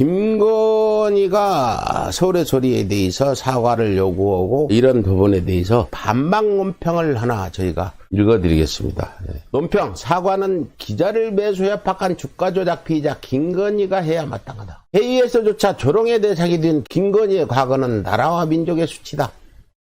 김건희가 서울의 소리에 대해서 사과를 요구하고 이런 부분에 대해서 반박 논평을 하나 저희가 읽어드리겠습니다. 논평, 사과는 기자를 매수 협박한 주가 조작 피의자 김건희가 해야 마땅하다. 회의에서조차 조롱의 대상이 된 김건희의 과거는 나라와 민족의 수치다.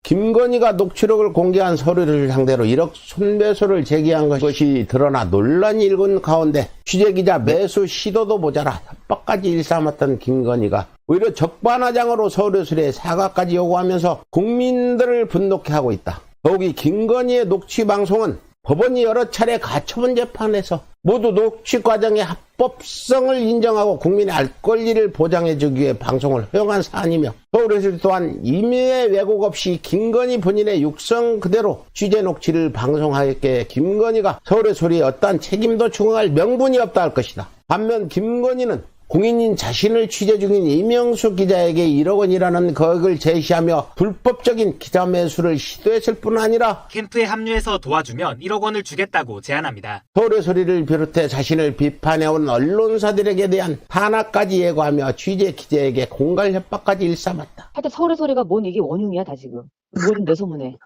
김건희가 녹취록을 공개한 서류를 상대로 1억 손배소를 제기한 것이 드러나 논란이 일군 가운데 취재기자 매수 시도도 모자라 협박까지 일삼았던 김건희가 오히려 적반하장으로 서울예술에 사과까지 요구하면서 국민들을 분노케 하고 있다. 더욱이 김건희의 녹취 방송은 법원이 여러 차례 가처분 재판에서 모두 녹취 과정의 합법성을 인정하고 국민의 알 권리를 보장해주기 위해 방송을 허용한 사안이며 서울예술 또한 임의의 왜곡 없이 김건희 본인의 육성 그대로 취재 녹취를 방송하였기에 김건희가 서울의 소리에 어떠한 책임도 추궁할 명분이 없다 할 것이다. 반면 김건희는 공인인 자신을 취재 중인 이명수 기자에게 1억 원이라는 거액을 제시하며 불법적인 기자 매수를 시도했을 뿐 아니라 캠프에 합류해서 도와주면 1억 원을 주겠다고 제안합니다. 서울의 소리를 비롯해 자신을 비판해온 언론사들에게 대한 탄압까지 예고하며 취재 기자에게 공갈 협박까지 일삼았다. 하여튼 서울의 소리가 뭔 이게 원흉이야 다 지금. 뭐든 내 소문에.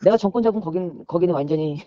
내가 정권 잡은 거기는 완전히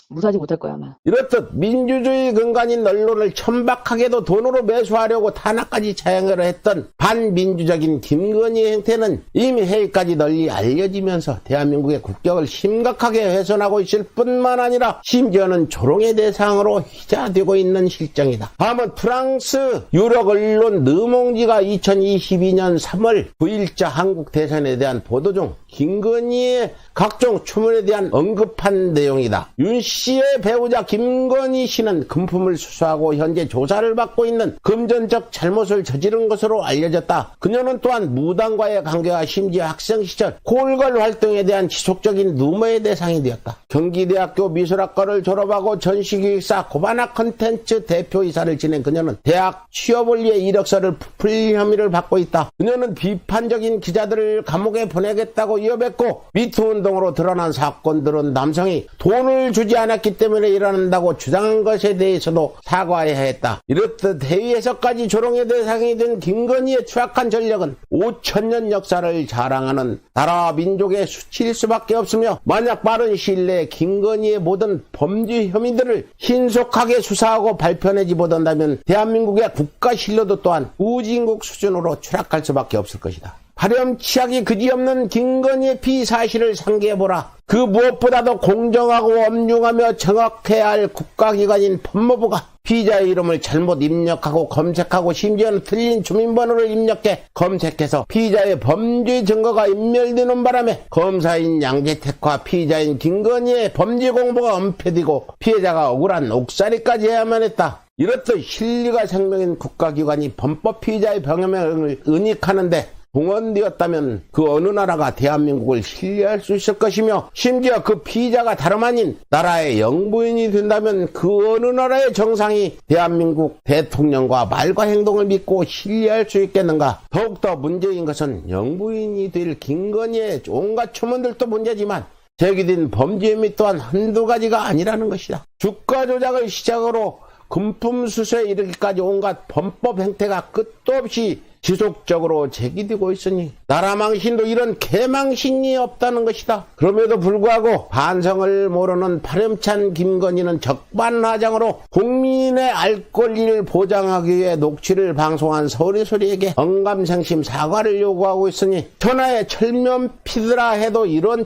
무사하지 못할 거야 아마. 이렇듯 민주주의 근간인 언론을 천박하게도 돈으로 매수하려고 탄압까지 자행을 했던 반민주적인 김건희의 행태는 이미 해외까지 널리 알려지면서 대한민국의 국격을 심각하게 훼손하고 있을 뿐만 아니라 심지어는 조롱의 대상으로 휘자되고 있는 실정이다. 다음은 프랑스 유력 언론 르몽지가 2022년 3월 9일자 한국 대선에 대한 보도 중 김건희의 각종 추문에 대한 언급한 내용이다. 윤 씨의 배우자 김건희 씨는 금품을 수수하고 현재 조사를 받고 있는 금전적 잘못을 저지른 것으로 알려졌다. 그녀는 또한 무당과의 관계와 심지어 학생 시절 콜걸 활동에 대한 지속적인 누모의 대상이 되었다. 경기대학교 미술학과를 졸업하고 전시기획사 고바나 컨텐츠 대표이사를 지낸 그녀는 대학 취업을 위해 이력서를 부풀린 혐의를 받고 있다. 그녀는 비판적인 기자들을 감옥에 보내겠다고 위협했고 미투 운동으로 드러난 사건들은 남성이 돈을 주지 않았기 때문에 일어난다고 주장한 것에 대해서도 사과해야 했다. 이렇듯 해외에서까지 조롱의 대상이 된 김건희의 추악한 전력은 5천년 역사를 자랑하는 나라와 민족의 수치일 수밖에 없으며 만약 빠른 시일 내에 김건희의 모든 범죄 혐의들을 신속하게 수사하고 발표내지 못한다면 대한민국의 국가 신뢰도 또한 우진국 수준으로 추락할 수밖에 없을 것이다. 파렴치하기 그지없는 김건희의 피사실을 상기해보라. 그 무엇보다도 공정하고 엄중하며 정확해야 할 국가기관인 법무부가 피의자의 이름을 잘못 입력하고 검색하고 심지어는 틀린 주민번호를 입력해 검색해서 피의자의 범죄 증거가 인멸되는 바람에 검사인 양재택과 피의자인 김건희의 범죄 공보가 은폐되고 피해자가 억울한 옥살이까지 해야만 했다. 이렇듯 실리가 생명인 국가기관이 범법 피의자의 병명을 은닉하는데 동원되었다면 그 어느 나라가 대한민국을 신뢰할 수 있을 것이며 심지어 그 피의자가 다름 아닌 나라의 영부인이 된다면 그 어느 나라의 정상이 대한민국 대통령과 말과 행동을 믿고 신뢰할 수 있겠는가. 더욱더 문제인 것은 영부인이 될 김건희의 온갖 추문들도 문제지만 제기된 범죄 혐의 또한 한두 가지가 아니라는 것이다. 주가 조작을 시작으로 금품 수수에 이르기까지 온갖 범법 행태가 끝도 없이 지속적으로 제기되고 있으니 나라 망신도 이런 개망신이 없다는 것이다. 그럼에도 불구하고 반성을 모르는 파렴치한 김건희는 적반하장으로 국민의 알 권리를 보장하기 위해 녹취를 방송한 서울의 소리에게 언감생심 사과를 요구하고 있으니 천하의 철면피더라 해도 이런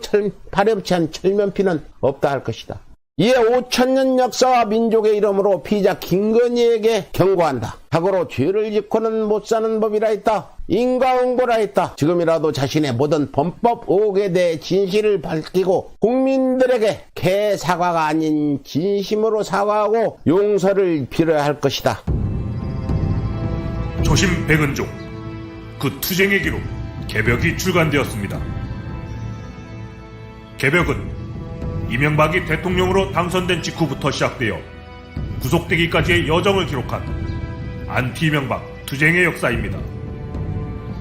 파렴치한 철면피는 없다 할 것이다. 이에 5천년 역사와 민족의 이름으로 피의자 김건희에게 경고한다. 자고로 죄를 짓고는 못 사는 법이라 했다. 인과응보라 했다. 지금이라도 자신의 모든 범법 의혹에 대해 진실을 밝히고 국민들에게 개사과가 아닌 진심으로 사과하고 용서를 빌어야 할 것이다. 조심 백은종, 그 투쟁의 기록 개벽이 출간되었습니다. 개벽은 이명박이 대통령으로 당선된 직후부터 시작되어 구속되기까지의 여정을 기록한 안티-이명박 투쟁의 역사입니다.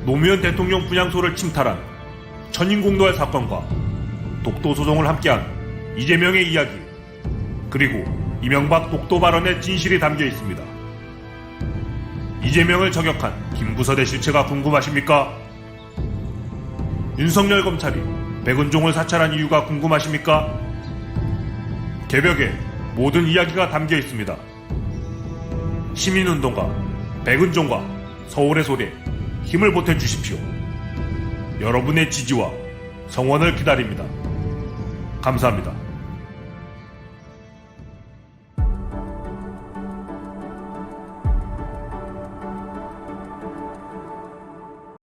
노무현 대통령 분향소를 침탈한 천인공노할 사건과 독도소송을 함께한 이재명의 이야기, 그리고 이명박 독도 발언의 진실이 담겨 있습니다. 이재명을 저격한 김구선의 실체가 궁금하십니까? 윤석열 검찰이 백은종을 사찰한 이유가 궁금하십니까? 개벽에 모든 이야기가 담겨 있습니다. 시민운동가 백은종과 서울의 소리에 힘을 보태주십시오. 여러분의 지지와 성원을 기다립니다. 감사합니다.